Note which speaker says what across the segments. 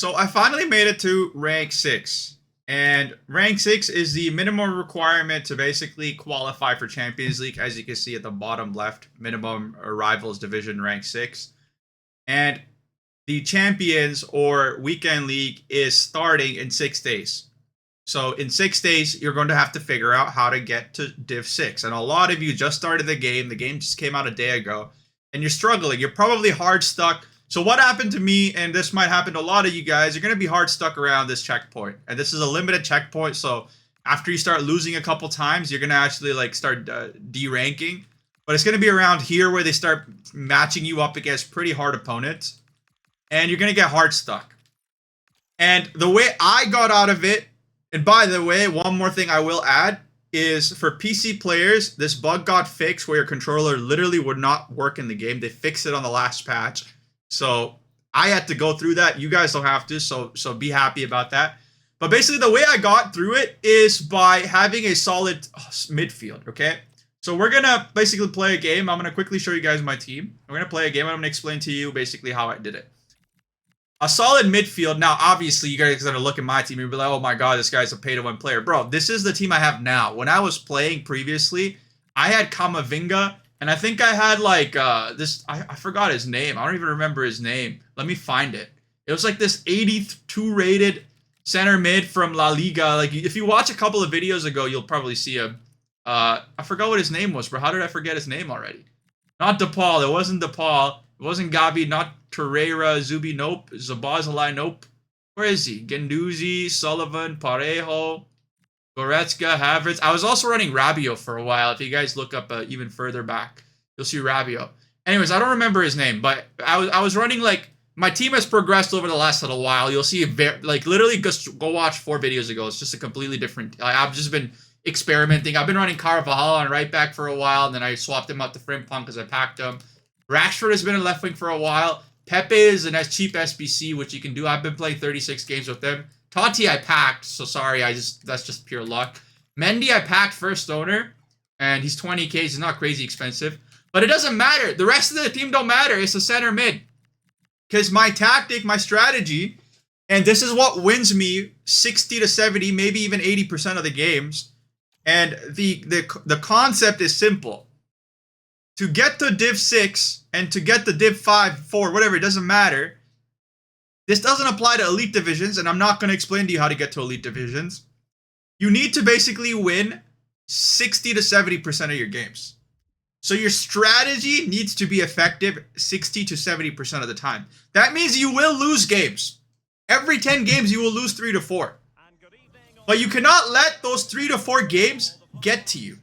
Speaker 1: So I finally made it to rank 6. And rank 6 is the minimum requirement to basically qualify for Champions League. As you can see at the bottom left, minimum rivals division rank 6. And the Champions or Weekend League is starting in 6 days. So in 6 days, you're going to have to figure out how to get to Div 6. And a lot of you just started the game. The game just came out a day ago. And you're struggling. You're probably hard stuck. So what happened to me, and this might happen to a lot of you guys, you're going to be hard stuck around this checkpoint. And this is a limited checkpoint, so after you start losing a couple times, you're going to actually like start de-ranking. But it's going to be around here where they start matching you up against pretty hard opponents. And you're going to get hard stuck. And the way I got out of it, and by the way, one more thing I will add, is for PC players, this bug got fixed where your controller literally would not work in the game. They fixed it on the last patch. So I had to go through that. You guys don't have to, so be happy about that. But basically the way I got through it is by having a solid midfield, okay? So we're going to basically play a game. I'm going to quickly show you guys my team. We're going to play a game and I'm going to explain to you basically how I did it. A solid midfield. Now, obviously, you guys are going to look at my team and be like, oh my god, this guy's a pay-to-win player. Bro, this is the team I have now. When I was playing previously, I had Kamavinga, and I think I had like this, I forgot his name. I don't even remember his name. Let me find it. It was like this 82 rated center mid from La Liga. Like if you watch a couple of videos ago, you'll probably see him. I forgot what his name was, bro. How did I forget his name already? Not DePaul. It wasn't DePaul. It wasn't Gabi. Not Torreira. Zubi. Nope. Zabazalai. Nope. Where is he? Genduzi, Sullivan, Parejo, Goretzka, Havertz. I was also running Rabiot for a while. If you guys look up even further back, you'll see Rabiot. Anyways, I don't remember his name, but I was running like, my team has progressed over the last little while. You'll see, like literally just go watch 4 videos ago. It's just a completely different, I've just been experimenting. I've been running Carvajal on right back for a while, and then I swapped him out to Frimpong because I packed him. Rashford has been in left wing for a while. Pepe is a cheap SBC, which you can do. I've been playing 36 games with him. Totti I packed, so sorry, that's just pure luck. Mendy I packed first owner, and he's 20k, he's not crazy expensive. But it doesn't matter. The rest of the team don't matter. It's the center mid. Because my tactic, my strategy, and this is what wins me 60 to 70, maybe even 80% of the games. And the concept is simple. To get to Div 6 and to get to Div 5, 4, whatever, it doesn't matter. This doesn't apply to elite divisions, and I'm not going to explain to you how to get to elite divisions. You need to basically win 60 to 70% of your games. So your strategy needs to be effective 60 to 70% of the time. That means you will lose games. Every 10 games, you will lose 3 to 4. But you cannot let those 3 to 4 games get to you.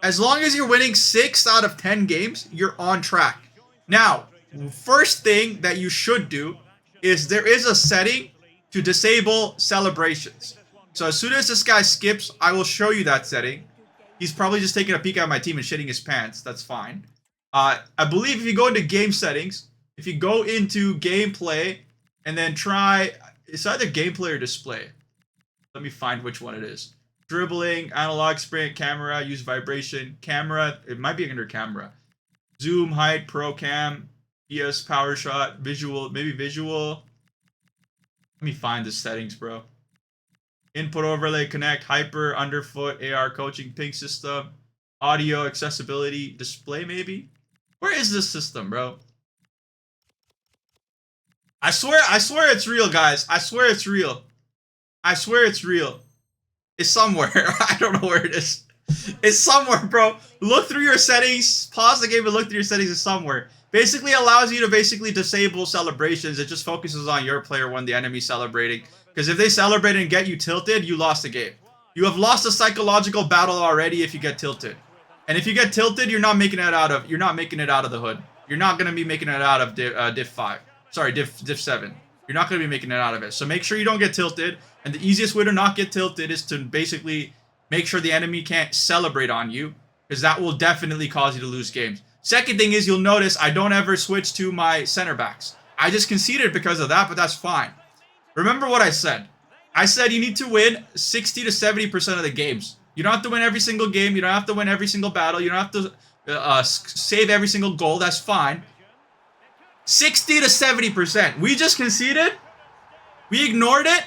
Speaker 1: As long as you're winning 6 out of 10 games, you're on track. Now, first thing that you should do is there is a setting to disable celebrations. So as soon as this guy skips, I will show you that setting. He's probably just taking a peek at my team and shitting his pants. That's fine. I believe if you go into game settings, if you go into gameplay and then try, it's either gameplay or display. Let me find which one it is. Dribbling, analog sprint, camera, use vibration, camera. It might be under camera. Zoom, height, pro cam, PS, power shot, visual, maybe visual. Let me find the settings, bro. Input overlay, connect, hyper, underfoot, AR coaching, ping system, audio, accessibility, display maybe? Where is this system, bro? I swear it's real, guys. I swear it's real. I swear it's real. It's somewhere. I don't know where it is. It's somewhere, bro. Look through your settings. Pause the game and look through your settings. It's somewhere. Basically allows you to basically disable celebrations. It just focuses on your player when the enemy's celebrating. Because if they celebrate and get you tilted, you lost the game. You have lost a psychological battle already if you get tilted. And if you get tilted, you're not making it out of the hood. You're not gonna be making it out of Div 5. Sorry, Div 7. You're not gonna be making it out of it. So make sure you don't get tilted. And the easiest way to not get tilted is to basically make sure the enemy can't celebrate on you, because that will definitely cause you to lose games. Second thing is, you'll notice I don't ever switch to my center backs. I just conceded because of that, but that's fine. Remember what I said. I said you need to win 60 to 70% of the games. You don't have to win every single game. You don't have to win every single battle. You don't have to save every single goal. That's fine. 60 to 70%. We just conceded. We ignored it.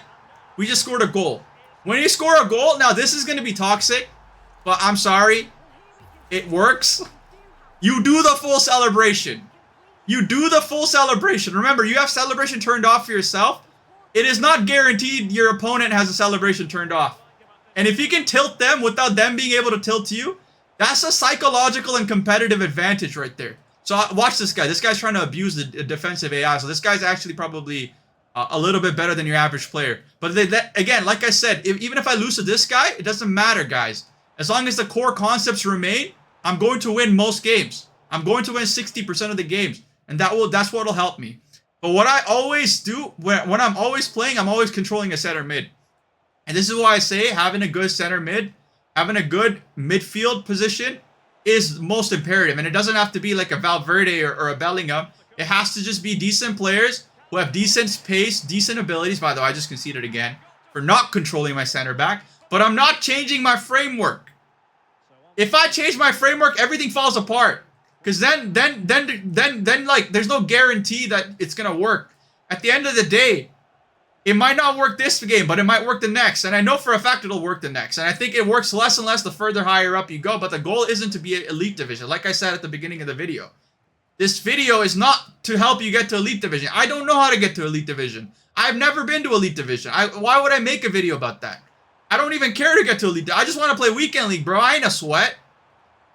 Speaker 1: We just scored a goal. When you score a goal, now this is going to be toxic, but I'm sorry. It works. You do the full celebration. You do the full celebration. Remember, you have celebration turned off for yourself. It is not guaranteed your opponent has a celebration turned off. And if you can tilt them without them being able to tilt you, that's a psychological and competitive advantage right there. So watch this guy. This guy's trying to abuse the defensive AI. So this guy's actually probably a little bit better than your average player. But again, like I said, even if I lose to this guy, it doesn't matter, guys. As long as the core concepts remain, I'm going to win most games. I'm going to win 60% of the games. And that's what'll help me. But what I always do, when I'm always playing, I'm always controlling a center mid. And this is why I say having a good center mid, having a good midfield position is most imperative. And it doesn't have to be like a Valverde or a Bellingham. It has to just be decent players who have decent pace, decent abilities. By the way, I just conceded again for not controlling my center back. But I'm not changing my framework. If I change my framework, everything falls apart. Because then like there's no guarantee that it's gonna work. At the end of the day, it might not work this game, but it might work the next. And I know for a fact it'll work the next. And I think it works less and less the further higher up you go. But the goal isn't to be an elite division. Like I said at the beginning of the video. This video is not to help you get to elite division. I don't know how to get to elite division. I've never been to elite division. Why would I make a video about that? I don't even care to get to elite. I just want to play weekend league, bro. I ain't a sweat.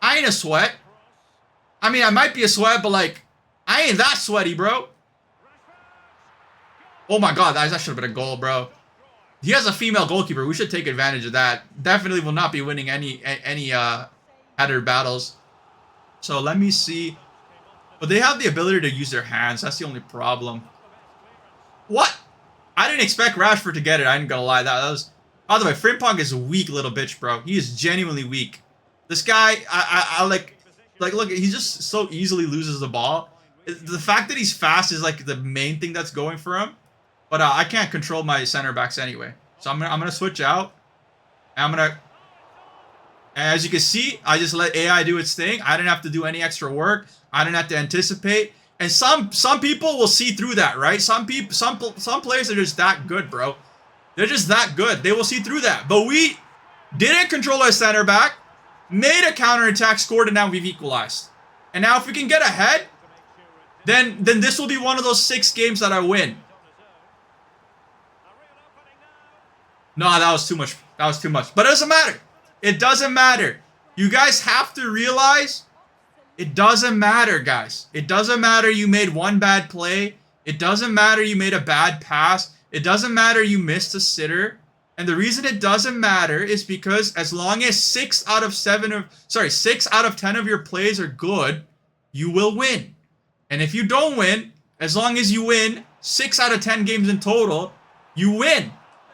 Speaker 1: I ain't a sweat. I mean, I might be a sweat, but like, I ain't that sweaty, bro. Oh my god, that should have been a goal, bro. He has a female goalkeeper. We should take advantage of that. Definitely will not be winning any header battles. So let me see. But they have the ability to use their hands. That's the only problem. What? I didn't expect Rashford to get it. I ain't gonna lie. That was... By the way, Frimpong is a weak little bitch, bro. He is genuinely weak. This guy, I like, look, he just so easily loses the ball. The fact that he's fast is like the main thing that's going for him. But I can't control my center backs anyway. So I'm gonna switch out. And as you can see, I just let AI do its thing. I didn't have to do any extra work. I didn't have to anticipate. And some people will see through that, right? Some players are just that good, bro. They're just that good. They will see through that. But we didn't control our center back, made a counterattack, scored, and now we've equalized. And now if we can get ahead, then this will be one of those 6 games that I win. No, that was too much. That was too much. But it doesn't matter. It doesn't matter. You guys have to realize it doesn't matter, guys. It doesn't matter you made one bad play. It doesn't matter you made a bad pass. It doesn't matter you missed a sitter. And the reason it doesn't matter is because as long as 6 out of 10 of your plays are good, you will win. And if you don't win, as long as you win 6 out of 10 games in total, you win.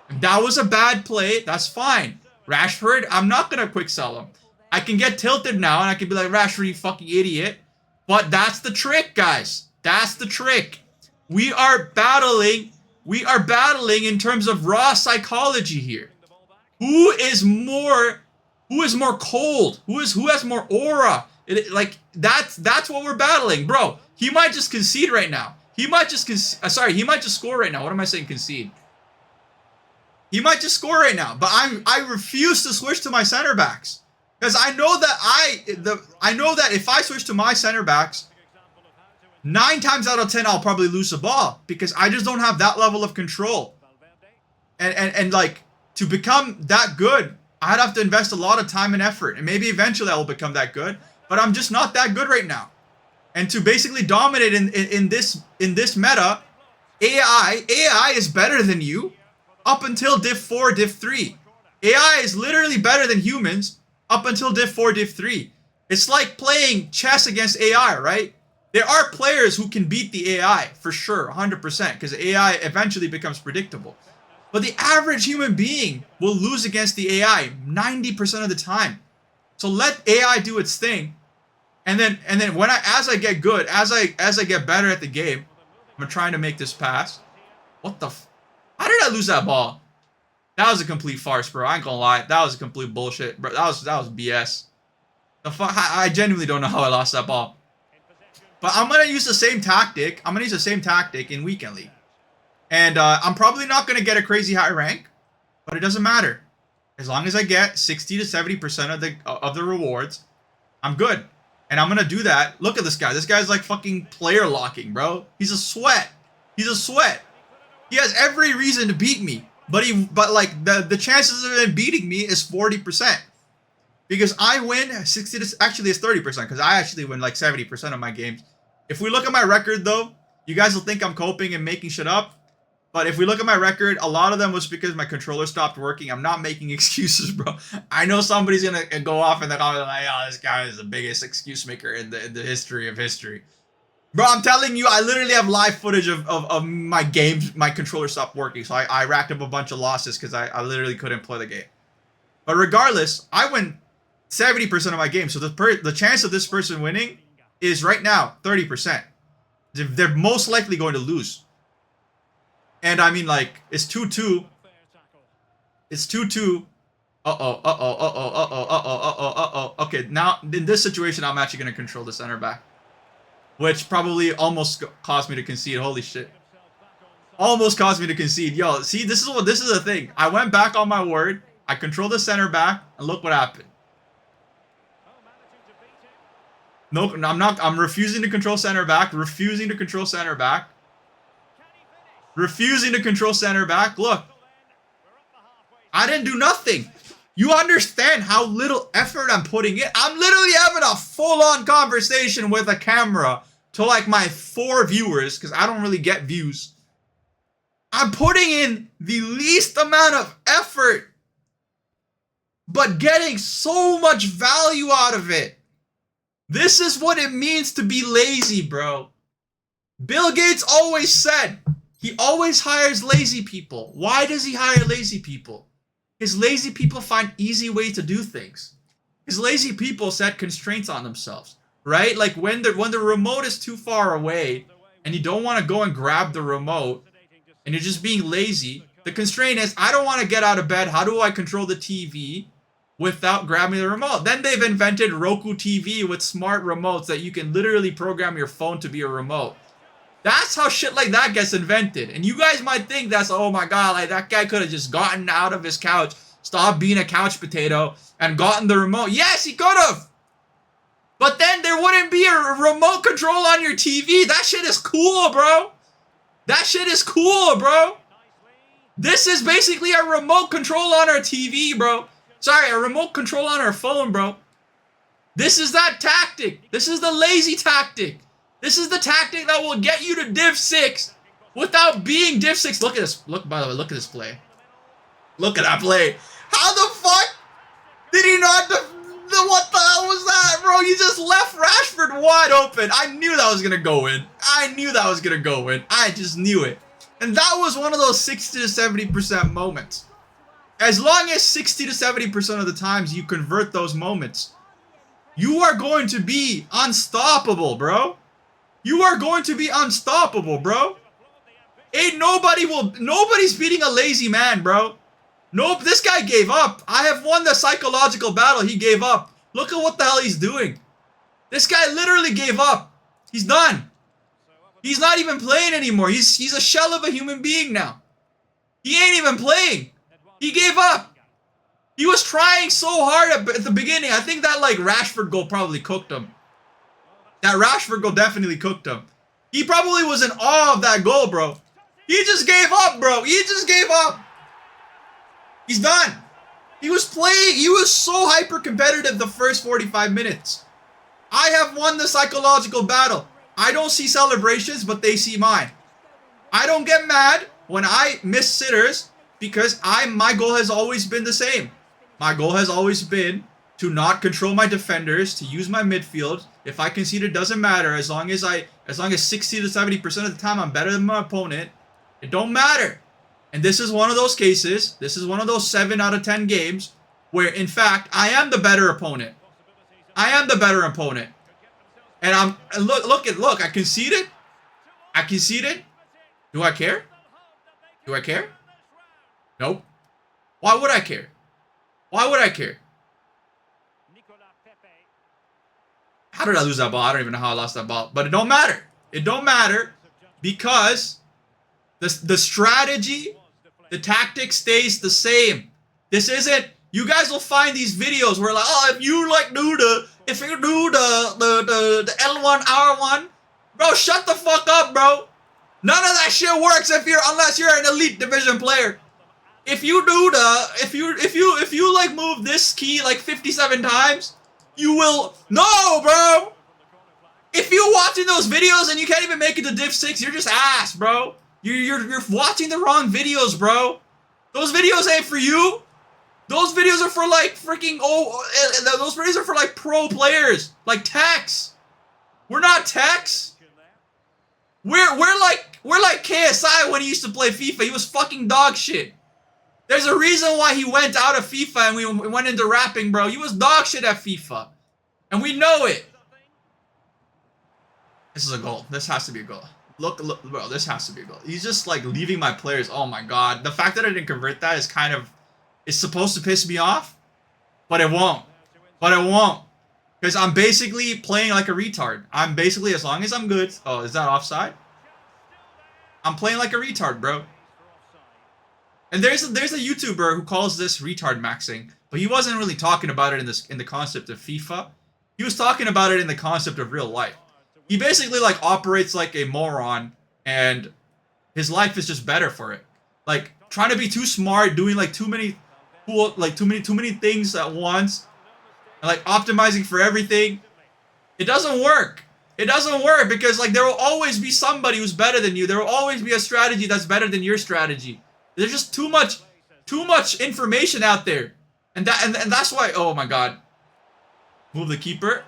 Speaker 1: If that was a bad play, that's fine. Rashford, I'm not going to quick sell him. I can get tilted now and I can be like, Rashford, you fucking idiot. But that's the trick, guys. That's the trick. We are battling in terms of raw psychology here. Who is more cold? Who has more aura? That's what we're battling, bro. He might just concede right now. He might just he might just score right now. What am I saying? Concede. He might just score right now. But I refuse to switch to my center backs because I know that if I switch to my center backs, 9 times out of 10 I'll probably lose the ball because I just don't have that level of control. And like to become that good, I'd have to invest a lot of time and effort. And maybe eventually I will become that good, but I'm just not that good right now. And to basically dominate in this meta, AI is better than you up until Div 4, Div 3. AI is literally better than humans up until Div 4, Div 3. It's like playing chess against AI, right? There are players who can beat the AI, for sure, 100%, because AI eventually becomes predictable. But the average human being will lose against the AI 90% of the time. So let AI do its thing, and then as I get good, as I get better at the game, I'm trying to make this pass. What the? How did I lose that ball? That was a complete farce, bro. I ain't gonna lie, that was a complete bullshit, bro. That was BS. The fuck? I genuinely don't know how I lost that ball. But I'm gonna use the same tactic. I'm gonna use the same tactic in weekend league. And I'm probably not going to get a crazy high rank, but it doesn't matter. As long as I get 60 to 70% of the rewards, I'm good. And I'm going to do that. Look at this guy. This guy's like fucking player locking, bro. He's a sweat. He's a sweat. He has every reason to beat me. But like the chances of him beating me is 40%. Because I win 60 to, actually it's 30% because I actually win like 70% of my games. If we look at my record though, you guys will think I'm coping and making shit up. But if we look at my record, a lot of them was because my controller stopped working. I'm not making excuses, bro. I know somebody's gonna go off in the comments like, "Oh, this guy is the biggest excuse maker in the history of history." Bro, I'm telling you, I literally have live footage of my games. My controller stopped working, so I racked up a bunch of losses because I literally couldn't play the game. But regardless, I win 70% of my games. So the chance of this person winning is right now 30%. They're most likely going to lose. And I mean, like, it's 2-2. It's 2-2. Okay, now, in this situation, I'm actually going to control the center back. Which probably almost caused me to concede. Holy shit. Almost caused me to concede. Yo, see, this is the thing. I went back on my word. I controlled the center back, and look what happened. No, I'm not. I'm refusing to control center back. Refusing to control center back. Refusing to control center back. Look. I didn't do nothing. You understand how little effort I'm putting in? I'm literally having a full-on conversation with a camera to like my 4 viewers because I don't really get views. I'm putting in the least amount of effort, but getting so much value out of it. This is what it means to be lazy, bro. Bill Gates always said he always hires lazy people. Why does he hire lazy people? Because lazy people find easy ways to do things. Because lazy people set constraints on themselves, right? Like when the remote is too far away and you don't want to go and grab the remote and you're just being lazy, the constraint is, I don't want to get out of bed. How do I control the TV without grabbing the remote? Then they've invented Roku TV with smart remotes that you can literally program your phone to be a remote. That's how shit like that gets invented. And you guys might think that's, oh my god, like that guy could have just gotten out of his couch, stopped being a couch potato, and gotten the remote. Yes, he could have. But then there wouldn't be a remote control on your TV. That shit is cool, bro. That shit is cool, bro. This is basically a remote control on our TV, bro. Sorry, a remote control on our phone, bro. This is that tactic. This is the lazy tactic. This is the tactic that will get you to Div 6 without being Div 6. Look at this. Look, by the way, look at this play. Look at that play. How the fuck did he not... What the hell was that, bro? You just left Rashford wide open. I knew that was going to go in. I knew that was going to go in. I just knew it. And that was one of those 60 to 70% moments. As long as 60 to 70% of the times you convert those moments, you are going to be unstoppable, bro. You are going to be unstoppable, bro. Nobody's beating a lazy man, bro. Nope, this guy gave up. I have won the psychological battle. He gave up. Look at what the hell he's doing. This guy literally gave up. He's done. He's not even playing anymore. He's a shell of a human being now. He ain't even playing. He gave up. He was trying so hard at the beginning. I think that like Rashford goal probably cooked him. That Rashford goal definitely cooked him. He probably was in awe of that goal, bro. He just gave up, bro. He just gave up. He's done. He was playing. He was so hyper competitive the first 45 minutes. I have won the psychological battle. I don't see celebrations, but they see mine. I don't get mad when I miss sitters because my goal has always been the same. My goal has always been to not control my defenders, to use my midfield. If I concede, it doesn't matter. As long as 60 to 70% of the time I'm better than my opponent, it don't matter. And this is one of those cases. This is one of those 7 out of 10 games where, in fact, I am the better opponent. I am the better opponent. And look, I conceded. I conceded. Do I care? Do I care? Nope. Why would I care? Why would I care? How did I lose that ball? I don't even know how I lost that ball. But it don't matter. It don't matter because The strategy, the tactic stays the same. This isn't, you guys will find these videos where like, oh, if you do the L1, R1, bro, shut the fuck up, bro. None of that shit works unless you're an elite division player. If you do if you like move this key like 57 times, you will, no, bro. If you're watching those videos and you can't even make it to Div 6, you're just ass, bro. You're watching the wrong videos, bro. Those videos ain't for you. Those videos are for like freaking those videos are for like pro players, like techs. We're not techs. We're like KSI when he used to play FIFA. He was fucking dog shit. There's a reason why he went out of FIFA and we went into rapping, bro. He was dog shit at FIFA. And we know it. This is a goal. This has to be a goal. Look, bro, this has to be a goal. He's just like leaving my players. Oh my god. The fact that I didn't convert that is kind of, it's supposed to piss me off, but it won't. But it won't. Because I'm basically playing like a retard. I'm basically, as long as I'm good. Oh, is that offside? I'm playing like a retard, bro. And there's a YouTuber who calls this retard maxing, but he wasn't really talking about it in the concept of FIFA. He was talking about it in the concept of real life. He basically like operates like a moron, and his life is just better for it. Like trying to be too smart, doing like too many things at once, and like optimizing for everything. It doesn't work. It doesn't work because like there will always be somebody who's better than you. There will always be a strategy that's better than your strategy. There's just too much information out there, and that's why. Oh my god! Move the keeper.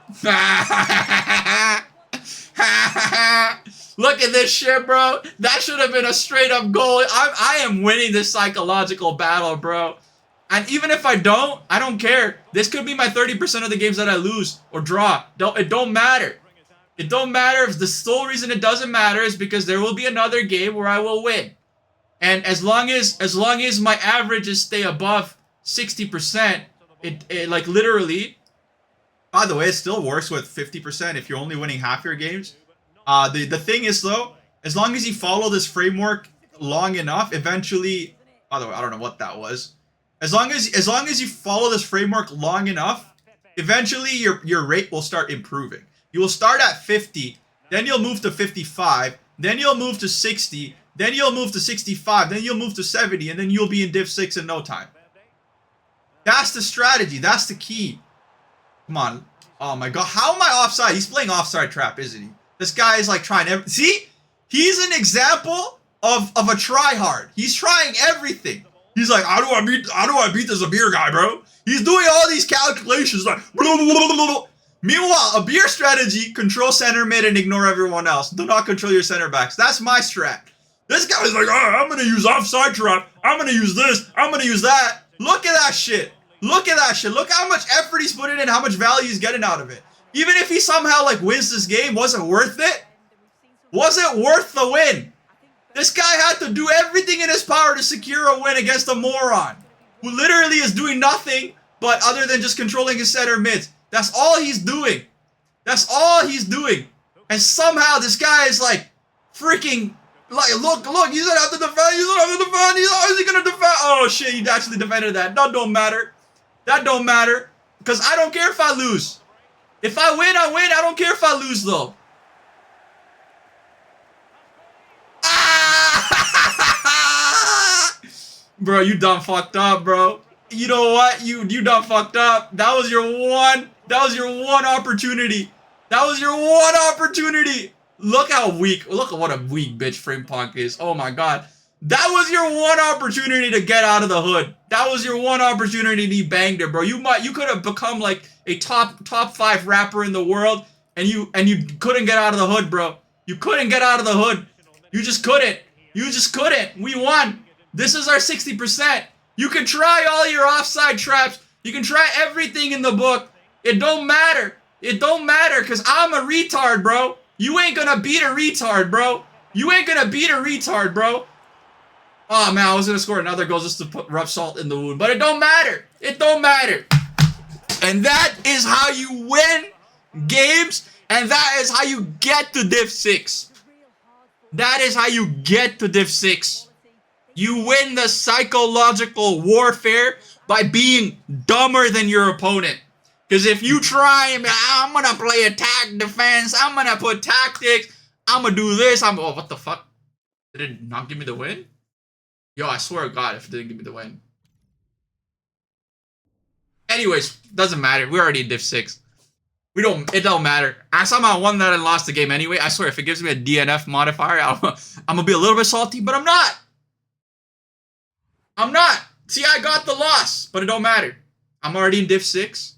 Speaker 1: Look at this shit, bro. That should have been a straight up goal. I am winning this psychological battle, bro. And even if I don't care. This could be my 30% of the games that I lose or draw. It don't matter. It don't matter. The sole reason it doesn't matter is because there will be another game where I will win. And as long as my averages stay above 60%, it like literally. By the way, it still works with 50% if you're only winning half your games. The thing is though, as long as you follow this framework long enough, eventually. By the way, I don't know what that was. As long as you follow this framework long enough, eventually your rate will start improving. You will start at 50, then you'll move to 55, then you'll move to 60, then you'll move to 65, then you'll move to 70, and then you'll be in Div 6 in no time. That's the strategy. That's the key. Come on. Oh my god. How am I offside? He's playing offside trap, isn't he? This guy is like trying see? He's an example of a tryhard. He's trying everything. He's like, how do I beat this Abir guy, bro? He's doing all these calculations like blah, blah, blah, blah. Meanwhile, Abir strategy, control center mid and ignore everyone else. Do not control your center backs. That's my strat. This guy's like, oh, I'm gonna use offside trap. I'm gonna use this. I'm gonna use that. Look at that shit. Look at that shit. Look how much effort he's putting in, how much value he's getting out of it. Even if he somehow like wins this game, was it worth it? Was it worth the win? This guy had to do everything in his power to secure a win against a moron who literally is doing nothing but other than just controlling his center mids. That's all he's doing. That's all he's doing. And somehow this guy is like freaking like look, he doesn't have to defend. He doesn't have to defend. How is he gonna defend? Oh shit, he actually defended that. That don't matter. That don't matter. Because I don't care if I lose. If I win, I win. I don't care if I lose though. Bro, you done fucked up, bro. You know what? You done fucked up. That was your one opportunity. That was your one opportunity. Look how weak. Look at what a weak bitch Frimpong is. Oh my god. That was your one opportunity to get out of the hood. That was your one opportunity and you banged it, bro. You could have become like a top 5 rapper in the world and you couldn't get out of the hood, bro. You couldn't get out of the hood. You just couldn't. You just couldn't. We won. This is our 60%. You can try all your offside traps. You can try everything in the book. It don't matter. It don't matter because I'm a retard, bro. You ain't gonna beat a retard, bro. You ain't gonna beat a retard, bro. Oh, man, I was gonna score another goal just to put rough salt in the wound. But it don't matter. It don't matter. And that is how you win games. And that is how you get to Div 6. That is how you get to Div 6. You win the psychological warfare by being dumber than your opponent. Because if you try and I'm going to play attack defense, I'm going to put tactics, I'm going to do this, oh, what the fuck? Did it not give me the win? Yo, I swear to God if it didn't give me the win. Anyways, doesn't matter. We're already in Div 6. It don't matter. I somehow won that and lost the game anyway. I swear if it gives me a DNF modifier, I'm going to be a little bit salty, but I'm not. I'm not. See, I got the loss, but it don't matter. I'm already in Div 6.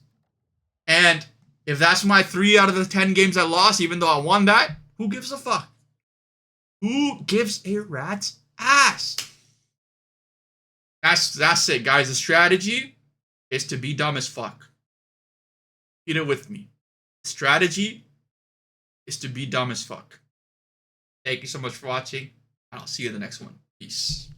Speaker 1: And if that's my 3 out of the 10 games I lost, even though I won that, who gives a fuck? Who gives a rat's ass? That's it, guys. The strategy is to be dumb as fuck. Repeat it with me. The strategy is to be dumb as fuck. Thank you so much for watching, and I'll see you in the next one. Peace.